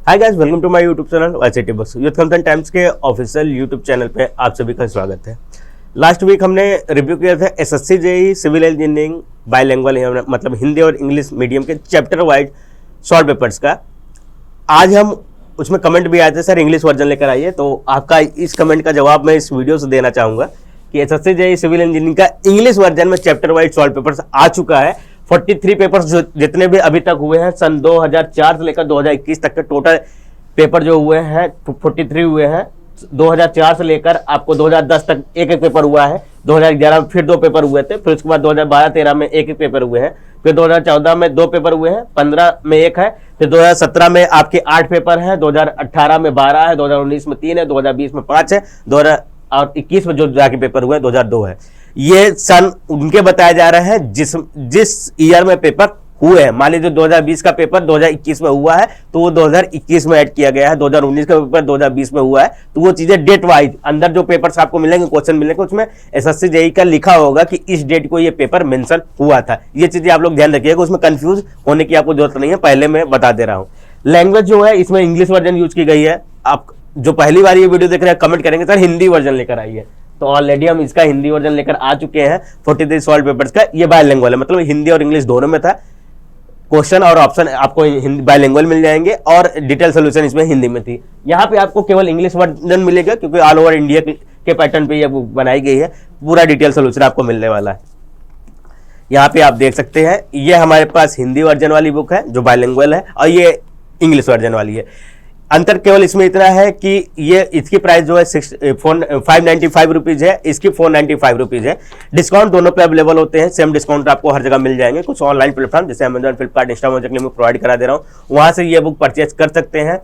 Hi guys, welcome to my YouTube channel YCT books. Youth Consent Times के official YouTube channel पे आप सभी का स्वागत है। लास्ट वीक हमने रिव्यू किया था SSC JE civil engineering bilingual, मतलब हिंदी और इंग्लिश मीडियम के चैप्टर वाइज शॉर्ट पेपर्स का। आज हम उसमें कमेंट भी आए थे, सर इंग्लिश वर्जन लेकर आइए, तो आपका इस कमेंट का जवाब मैं इस वीडियो से देना चाहूँगा कि एसएससी जेईई सिविल इंजीनियरिंग का इंग्लिश वर्जन में चैप्टर वाइज शॉर्ट पेपर्स आ चुका है। 43 पेपर्स जितने भी अभी तक हुए हैं, सन 2004 से लेकर 2021 तक के टोटल पेपर जो हुए हैं 43 हुए हैं। 2004 से लेकर आपको 2010 तक एक एक पेपर हुआ है। 2011 में फिर 2 पेपर हुए थे, फिर उसके बाद 2012-13 में एक एक पेपर हुए हैं, फिर 2014 में 2 पेपर हुए हैं, 15 में 1 है, फिर 2017 में आपके 8 पेपर हैं, 2018 में 12 है, 2019 में 3 है, 2020 में 5 है, 2021 में जो जाके पेपर हुए 2002 है। ये सन उनके बताए जा रहे हैं जिस ईयर में पेपर हुए हैं। मान लीजिए 2020 का पेपर 2021 में हुआ है तो वो 2021 में ऐड किया गया है। 2019 का पेपर 2020 में हुआ है, तो वो चीजें डेट वाइज अंदर जो पेपर्स आपको मिलेंगे, क्वेश्चन मिलेंगे, उसमें एसएससी जेईई का लिखा होगा कि इस डेट को ये पेपर मेंशन हुआ था। ये चीजें आप लोग ध्यान रखिएगा, उसमें कंफ्यूज होने की आपको जरूरत नहीं है, पहले मैं बता दे रहा हूँ। लैंग्वेज जो है इसमें इंग्लिश वर्जन यूज की गई है। आप जो पहली बार ये वीडियो देख रहे हैं कमेंट करेंगे सर हिंदी वर्जन लेकर आइए, तो ऑलरेडी हम इसका हिंदी वर्जन लेकर आ चुके हैं। 43 सॉल्व पेपर्स का ये बायलिंगुअल है, मतलब हिंदी और इंग्लिश दोनों में था। क्वेश्चन और ऑप्शन आपको हिंदी बायलिंगुअल मिल जाएंगे और डिटेल सोल्यूशन इसमें हिंदी में थी। यहाँ पे आपको केवल इंग्लिश वर्जन मिलेगा क्योंकि ऑल ओवर इंडिया के पैटर्न पे ये बुक बनाई गई है। पूरा डिटेल सोल्यूशन आपको मिलने वाला है। यहाँ पे आप देख सकते हैं, ये हमारे पास हिंदी वर्जन वाली बुक है जो बायलिंगुअल है, और ये इंग्लिश वर्जन वाली है। अंतर केवल इसमें इतना है कि ये इसकी प्राइस जो है 595 रुपीज है, इसकी 495 रुपीज है। डिस्काउंट दोनों पे अवेलेबल होते हैं, सेम डिस्काउंट आपको हर जगह मिल जाएंगे। कुछ ऑनलाइन प्लेटफॉर्म जैसे अमेजॉन, फ्लिपकार्ट, इंस्टामार्ट में प्रोवाइड करा दे रहा हूँ, वहां से ये बुक परचेज कर सकते हैं।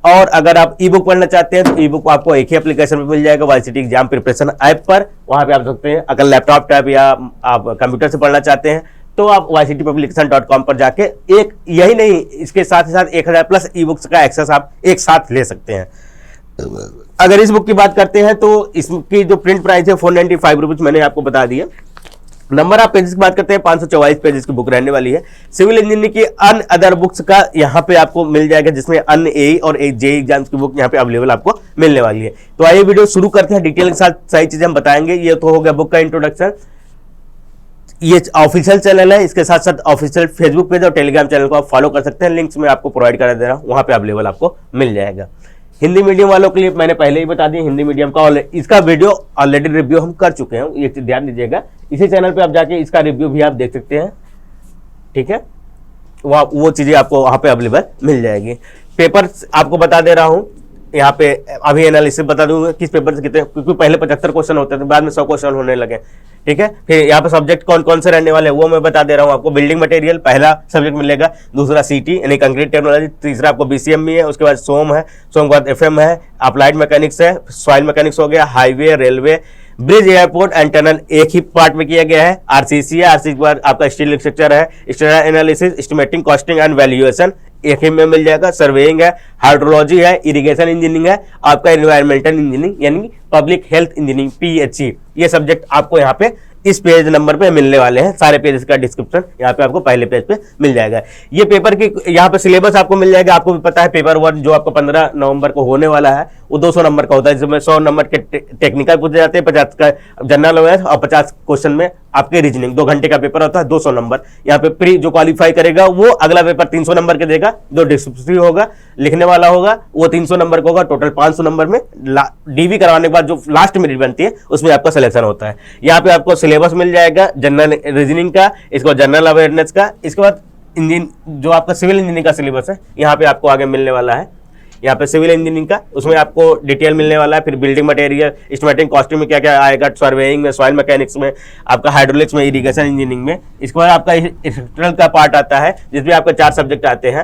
और अगर आप ई बुक पढ़ना चाहते हैं तो ई बुक आपको एक ही एप्लीकेशन पर मिल जाएगा, वाईसीटी एग्जाम प्रिपरेशन ऐप पर। वहां पे आप सकते हैं। अगर लैपटॉप टैब या आप कंप्यूटर से पढ़ना चाहते हैं तो आप yctpublication.com पर जाके एक यही नहीं, इसके साथ ही साथ 1000 प्लस ई बुक्स का एक्सेस आप एक साथ ले सकते हैं। अगर इस बुक की बात करते हैं तो इसकी जो प्रिंट प्राइस है 495 रुपीज मैंने आपको बता दिया। नंबर ऑफ पेजेस की बात करते हैं, 544 पेजेस की बुक रहने वाली है। सिविल इंजीनियरिंग की अन्य अदर बुक्स का यहाँ पे आपको मिल जाएगा, जिसमें अन्य एई और जेईई एग्जाम्स की बुक यहाँ पे अवेलेबल आपको मिलने वाली है। तो आइए वीडियो शुरू करते हैं, डिटेल के साथ सारी चीजें हम बताएंगे। ये तो हो गया बुक का इंट्रोडक्शन। ये ऑफिशियल चैनल है, इसके साथ साथ ऑफिशियल फेसबुक पेज और टेलीग्राम चैनल को आप फॉलो कर सकते हैं। लिंक्स में आपको प्रोवाइड करा दे रहा हूँ, वहां पे अवेलेबल आपको मिल जाएगा। हिंदी मीडियम वालों के लिए मैंने पहले ही बता दिया, हिंदी मीडियम का इसका वीडियो ऑलरेडी रिव्यू हम कर चुके हैं, ये चीज ध्यान दीजिएगा। इसी चैनल पे आप जाके इसका रिव्यू भी आप देख सकते हैं, ठीक है। वो चीजें आपको वहां पे अवेलेबल मिल जाएगी। पेपर आपको बता दे रहा हूँ यहाँ पे, अभी एनालिसिस बता दूंगा किस पेपर से कितने, क्योंकि पहले 75 क्वेश्चन होते थे, बाद में 100 क्वेश्चन होने लगे, ठीक है। फिर यहाँ पे सब्जेक्ट कौन कौन से रहने वाले हैं वो मैं बता दे रहा हूँ आपको। बिल्डिंग मटेरियल पहला सब्जेक्ट मिलेगा, दूसरा सीटी यानी कंक्रीट टेक्नोलॉजी, तीसरा आपको बीसीएम है, उसके बाद सोम है, सोम के बाद एफएम है, अप्लाइड मैकेनिक्स है, सॉइल मैकेनिक्स हो गया, highway, railway, bridge, airport and tunnel एक ही पार्ट में किया गया है। आरसीसी है, आरसीसी के बाद आपका स्टील स्ट्रक्चर है, structural analysis, estimating, costing and valuation एक ही में मिल जाएगा। सर्वेइंग है, हाइड्रोलॉजी है, इरिगेशन इंजीनियरिंग है, आपका एनवायरमेंटल इंजीनियरिंग यानी पब्लिक हेल्थ इंजीनियरिंग पीएचई, ये सब्जेक्ट आपको यहाँ पे इस पेज नंबर पे मिलने वाले हैं। सारे पेजेस का डिस्क्रिप्शन यहाँ पे आपको पहले पेज पे मिल जाएगा। ये पेपर की यहाँ पे सिलेबस आपको मिल जाएगा। आपको भी पता है पेपर 1 जो आपको 15 नवंबर को होने वाला है वो 200 नंबर का होता है, जिसमें 100 नंबर के टेक्निकल पूछे जाते हैं, 50 का जनरल अवेयरनेस और 50 क्वेश्चन में आपके रीजनिंग। 2 घंटे का पेपर होता है, 200 नंबर। यहाँ पे प्री जो क्वालिफाई करेगा वो अगला पेपर 300 नंबर के देगा। जो डिस्क्रिप्टिव होगा, लिखने वाला होगा, वो 300 नंबर का होगा। टोटल 500 नंबर में डीवी करवाने के बाद जो लास्ट मेरिट बनती है उसमें आपका सिलेक्शन होता है। यहाँ पे आपको सिलेबस मिल जाएगा जनरल रीजनिंग का, इसके बाद जनरल अवेयरनेस का, इसके बाद इंजीन जो आपका सिविल इंजीनियरिंग का सिलेबस है यहाँ पे आपको आगे मिलने वाला है। यहाँ पे सिविल इंजीनियरिंग का उसमें आपको डिटेल मिलने वाला है। फिर बिल्डिंग मटेरियल, एस्टिमेटिंग, कॉस्टिंग में क्या क्या आएगा, सर्वेइंग में, सॉइल मैकेनिक्स में, आपका हाइड्रोलिक्स में, इरिगेशन इंजीनियरिंग में। इसके बाद आपका स्ट्रक्चरल का पार्ट आता है, जिसमें आपके 4 सब्जेक्ट आते हैं।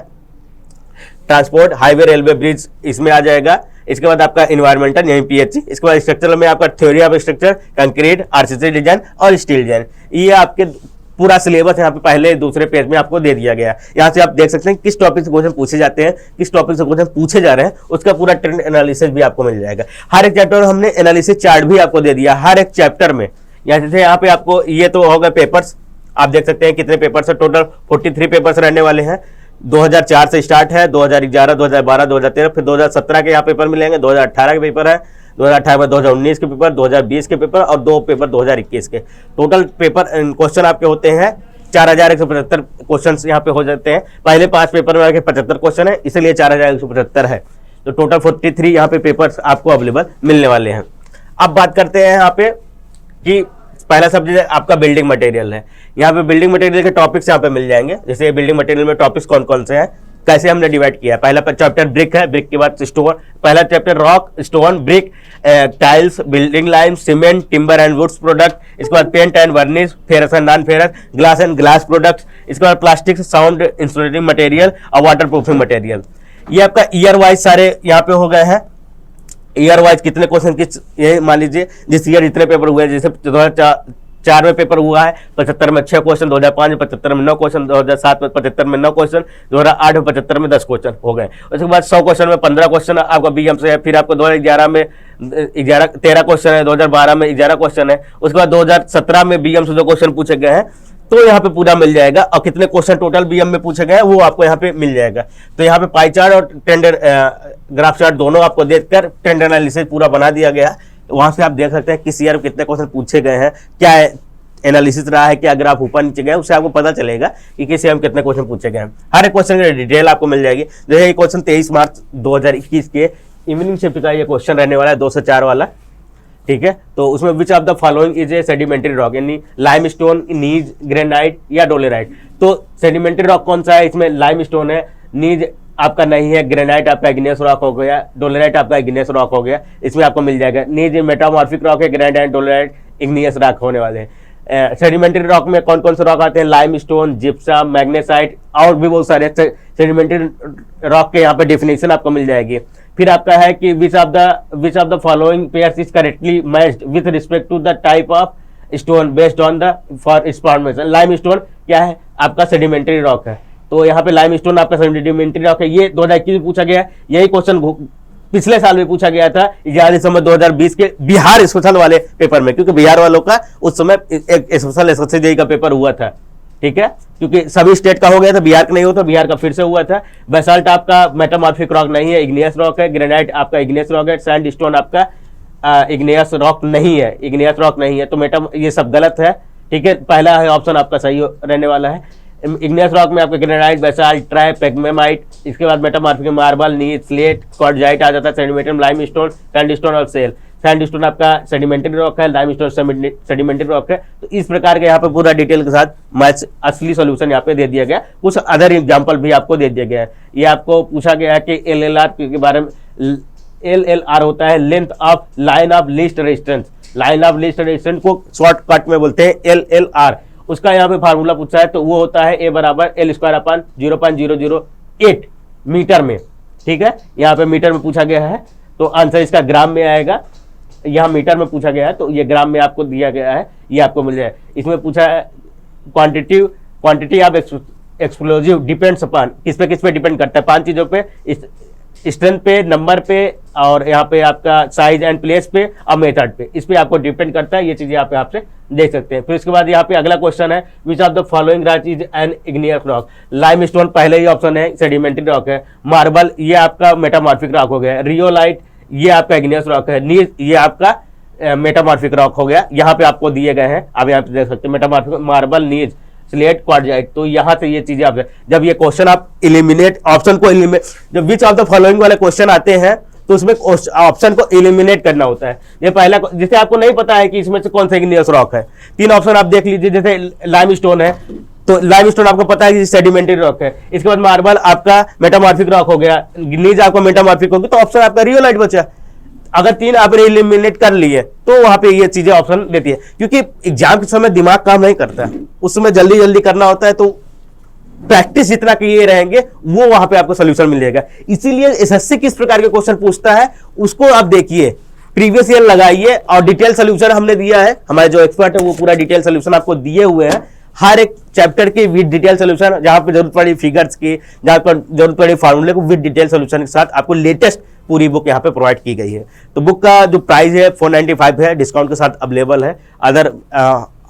ट्रांसपोर्ट, हाईवे, रेलवे, ब्रिज इसमें आ जाएगा। इसके बाद आपका एनवायरमेंटल यानी पीएचई। इसके बाद स्ट्रक्चरल में आपका theory of structure, concrete, RCC design और स्टील डिजाइन। ये आपके पूरा सिलेबस यहाँ पे पहले दूसरे पेज में आपको दे दिया गया है। यहाँ से आप देख सकते हैं किस टॉपिक से क्वेश्चन पूछे जाते हैं, किस टॉपिक से क्वेश्चन पूछे जा रहे हैं, उसका पूरा ट्रेंड एनालिसिस भी आपको मिल जाएगा। हर एक चैप्टर में हमने एनालिसिस चार्ट भी आपको दे दिया हर एक चैप्टर में। यहाँ पे आपको ये तो होगा पेपर्स, आप देख सकते हैं कितने पेपर्स है। टोटल 43 पेपर्स रहने वाले हैं। 2004 से स्टार्ट है, 2011, 2012, 2013, फिर 2017 के यहाँ पेपर मिलेंगे, 2018 के पेपर है, 2018 में 2019 के पेपर, 2020 के पेपर और 2 पेपर 2021 के। टोटल पेपर क्वेश्चन आपके होते हैं 4175 क्वेश्चन यहाँ पे हो जाते हैं। पहले 5 पेपर में आके 75 क्वेश्चन है, इसलिए 4175 है। तो टोटल 43 यहाँ पे पेपर्स आपको अवेलेबल मिलने वाले हैं। अब बात करते हैं यहाँ पे कि पहला सब्जेक्ट आपका बिल्डिंग मटेरियल है। यहाँ पे बिल्डिंग मटेरियल के टॉपिक्स यहाँ पे मिल जाएंगे। जैसे बिल्डिंग मटेरियल में टॉपिक्स कौन कौन से हैं, कैसे हमने डिवाइड किया है। पहला चैप्टर ब्रिक है, ब्रिक के बाद स्टोन, पहला chapter rock, stone, brick, tiles, building lime, cement, timber and woods product, इसके बाद paint and varnish, ferrous and non ferrous, glass and glass products, इसके बाद प्लास्टिक, साउंड इंसुलेटिंग मटेरियल और water proofing material. ये आपका year wise सारे यहाँ पे हो गए हैं। ईयर वाइज कितने क्वेश्चन किस, ये मान लीजिए जिस ईयर इतने पेपर हुए हैं, जैसे 2004 में पेपर हुआ है 75 में 6 क्वेश्चन, 2005 में 75 में 9 क्वेश्चन, 2007 में 75 में 9 क्वेश्चन, 2008 में 75 में 10 क्वेश्चन हो गए। उसके बाद 100 क्वेश्चन में 15 क्वेश्चन आपका बीएम से है। फिर आपको 2011 में 13 क्वेश्चन है, 2012 में 11 क्वेश्चन है। उसके बाद 2017 में बीएम से 2 क्वेश्चन पूछे गए हैं, तो यहाँ पे पूरा मिल जाएगा। और कितने क्वेश्चन टोटल बीएम में पूछे गए वो आपको यहाँ पे मिल जाएगा। तो यहाँ पे पाई चार्ट और टेंडर ग्राफ चार्ट दोनों आपको देखकर टेंडर एनालिसिस पूरा बना दिया गया। वहां से आप देख सकते हैं किस ईयर में कितने क्वेश्चन पूछे गए हैं, क्या एनालिसिस रहा है, क्या ग्राफ ऊपर नीचे गए, उससे आपको पता चलेगा कि किस ईयर में कितने क्वेश्चन पूछे गए हैं। हर एक क्वेश्चन की डिटेल आपको मिल जाएगी। जैसे ये क्वेश्चन 23 मार्च 2021 के इवनिंग शिफ्ट का ये क्वेश्चन रहने वाला है, 2 से 4 वाला, ठीक है। तो उसमें विच of the following is a sedimentary rock, यानी लाइम स्टोन, नीज, ग्रेनाइट या डोलेराइट। तो सेडिमेंट्री रॉक कौन सा है, इसमें लाइम स्टोन है, नीज आपका नहीं है, ग्रेनाइट आपका इग्नियस रॉक हो गया, डोलेराइट आपका इग्नियस रॉक हो गया, इसमें आपको मिल जाएगा। नीज मेटामॉर्फिक रॉक है, ग्रेनाइट, डोलेराइट, इग्नियस रॉक होने वाले हैं। सेडिमेंट्री रॉक में कौन कौन से रॉक आते हैं, लाइम स्टोन, जिप्सम, मैग्नेसाइट और भी बहुत सारे सेडिमेंट्री रॉक के यहाँ पे डेफिनेशन आपको मिल जाएगी। फिर आपका है कि which of the following pairs is correctly matched with respect to the type of stone based on the for its formation. Lime stone क्या है, आपका सेडिमेंट्री रॉक है। तो यहाँ पे लाइम स्टोन आपका सेडिमेंट्री रॉक है। ये 2021 में पूछा गया है। यही क्वेश्चन पिछले साल में पूछा गया था 11 दिसंबर 2020 के बिहार स्पेशल वाले पेपर में, क्योंकि बिहार वालों का उस समय एक स्पेशल एसएससी जेईई का पेपर हुआ था, ठीक है। क्योंकि सभी स्टेट का हो गया था, बिहार का नहीं हुआ था, बिहार का फिर से हुआ था। बेसाल्ट आपका मेटामॉर्फिक रॉक नहीं है, इग्नियस रॉक है। ग्रेनाइट आपका इग्नियस रॉक है। सैंड स्टोन आपका इग्नियस रॉक नहीं है, इग्नियस रॉक नहीं है। तो ये सब गलत है, ठीक है। पहला है ऑप्शन आपका सही रहने वाला है। इग्नियस रॉक में आपका ग्रेनाइट, बेसाल्ट, ट्राइप, पेग्मेमाइट, इसके बाद मेटामॉर्फिक मार्बल, नीच, स्लेट, क्वार्टजाइट आ जाता है। सेडिमेंटरी लाइम स्टोन, सैंडस्टोन और सेल। सैंडस्टोन आपका सेडिमेंट्री रॉक है, लाइमस्टोन सेडिमेंट्री रॉक है। तो इस प्रकार के यहाँ पे पूरा डिटेल के साथ मैच असली सॉल्यूशन यहाँ पे दे दिया गया। कुछ अदर एग्जांपल भी आपको दे दिया गया है। ये आपको पूछा गया है कि LLR के बारे में। LLR होता है length of line of least resistance. Line of least resistance को शॉर्टकट में बोलते हैं LLR। उसका यहाँ पे फार्मूला पूछा है, तो वो होता है A बराबर L² 0.008 मीटर में, ठीक है। यहाँ पे मीटर में पूछा गया है, तो आंसर इसका ग्राम में आएगा। यहाँ मीटर में पूछा गया है, तो ये ग्राम में आपको दिया गया है, ये आपको मिल जाए। इसमें पूछा है quantity of explosive depends upon, किस पे डिपेंड करता है, 5 चीजों पे, स्ट्रेंथ पे, नंबर पे, और यहाँ पे आपका साइज एंड प्लेस पे और मेथड पे, इस पे आपको डिपेंड करता है। ये चीजें आप आपसे देख सकते हैं। फिर उसके बाद यहाँ पे अगला क्वेश्चन है, विच of the following rock is an igneous rock. Lime stone पहले ही ऑप्शन है, सेडिमेंट्री रॉक है। मार्बल ये आपका मेटामॉर्फिक रॉक हो गया। रियोलाइट ये आपका इग्नियस रॉक है। नीज ये आपका मेटामॉर्फिक रॉक हो गया। यहाँ पे आपको दिए गए हैं, आप यहाँ पे देख सकते हैं, मेटामॉर्फिक, मार्बल, नीज, स्लेट, क्वार्टजाइट। तो यहाँ से ये चीजें आप जब ये क्वेश्चन आप इलिमिनेट ऑप्शन को इलिमिनेट, जब विच ऑफ द फॉलोइंग वाले क्वेश्चन आते हैं तो उसमें ऑप्शन को इलिमिनेट करना होता है। ये पहला, जैसे आपको नहीं पता है कि इसमें से कौन सा इग्नियस रॉक है, 3 ऑप्शन आप देख लीजिए। जैसे लाइम स्टोन है, तो लाइम स्टोन आपको पता है कि सेडिमेंट्री रॉक है। इसके बाद मार्बल आपका मेटामॉर्फिक रॉक हो गया, नीज आपका मेटामॉर्फिक होगी, तो ऑप्शन आपका रियोलाइट बचा। अगर 3 आपने इलिमिनेट कर लिए तो वहां पे ये चीजें ऑप्शन देती है, क्योंकि एग्जाम के समय दिमाग काम नहीं करता, उस समय जल्दी जल्दी करना होता है। तो प्रैक्टिस जितना किए रहेंगे वो वहां पे आपको सोल्यूशन मिल जाएगा। इसीलिए एसएससी किस प्रकार के क्वेश्चन पूछता है उसको आप देखिए, प्रीवियस ईयर लगाइए, और डिटेल सोल्यूशन हमने दिया है। हमारे जो एक्सपर्ट है वो पूरा डिटेल सोल्यूशन आपको दिए हुए हैं, हर एक चैप्टर के विद डिटेल सोल्यूशन, जहां पे जरूरत पड़ी फिगर्स की, जहां पर जरूरत पड़ी फार्मूले को, विद डिटेल सोल्यूशन के साथ आपको लेटेस्ट पूरी बुक यहाँ पे प्रोवाइड की गई है। तो बुक का जो प्राइस है 495 है, डिस्काउंट के साथ अवेलेबल है। अदर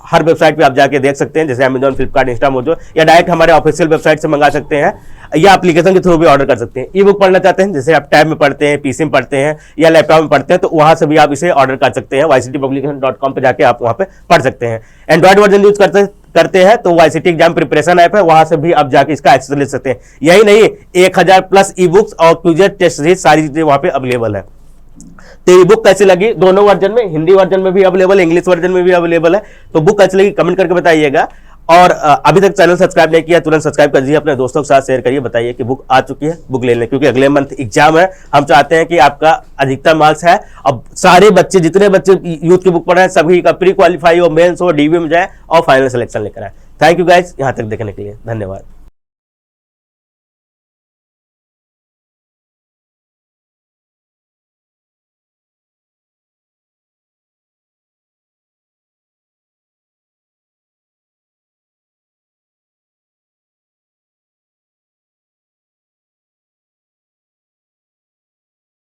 हर वेबसाइट पे आप जाके देख सकते हैं, जैसे अमेजॉन, फ्लिपकार्ट, इंस्टा, मोजो, या डायरेक्ट हमारे ऑफिशियल वेबसाइट से मंगा सकते हैं, या एप्लीकेशन के थ्रू भी ऑर्डर कर सकते हैं। ई बुक पढ़ना चाहते हैं, जैसे आप टैब में पढ़ते हैं, पीसी में पढ़ते हैं या लैपटॉप में पढ़ते हैं, तो वहां से भी आप इसे ऑर्डर कर सकते हैं। yctpublication.com पे जाके आप वहां पे पढ़ सकते हैं। एंड्रॉइड वर्जन यूज करते हैं तो YCT एग्जाम प्रिपरेशन ऐप है, वहां से भी आप जाके इसका एक्सेस ले सकते हैं। यही नहीं, 1000 प्लस ई बुक्स और क्विज़, टेस्ट सीरीज, सारी चीजें वहां पे अवेलेबल है। तो ये बुक कैसी लगी, दोनों वर्जन में, हिंदी वर्जन में भी अवेलेबल है, इंग्लिश वर्जन में भी अवेलेबल है। तो बुक कैसी लगी कमेंट करके बताइएगा। और अभी तक चैनल सब्सक्राइब नहीं किया, तुरंत सब्सक्राइब कर दीजिए, अपने दोस्तों के साथ शेयर करिए, बताइए कि बुक आ चुकी है, बुक ले लें, क्योंकि अगले मंथ एग्जाम है। हम चाहते हैं कि आपका अधिकतम मार्क्स है, अब सारे बच्चे, जितने बच्चे यूथ की बुक पढ़ रहे हैं, सभी का प्री क्वालिफाई हो, मेंस हो, डीवी में जाए और फाइनल सिलेक्शन लेकर आए। थैंक यू गाइस, यहां तक देखने के लिए धन्यवाद।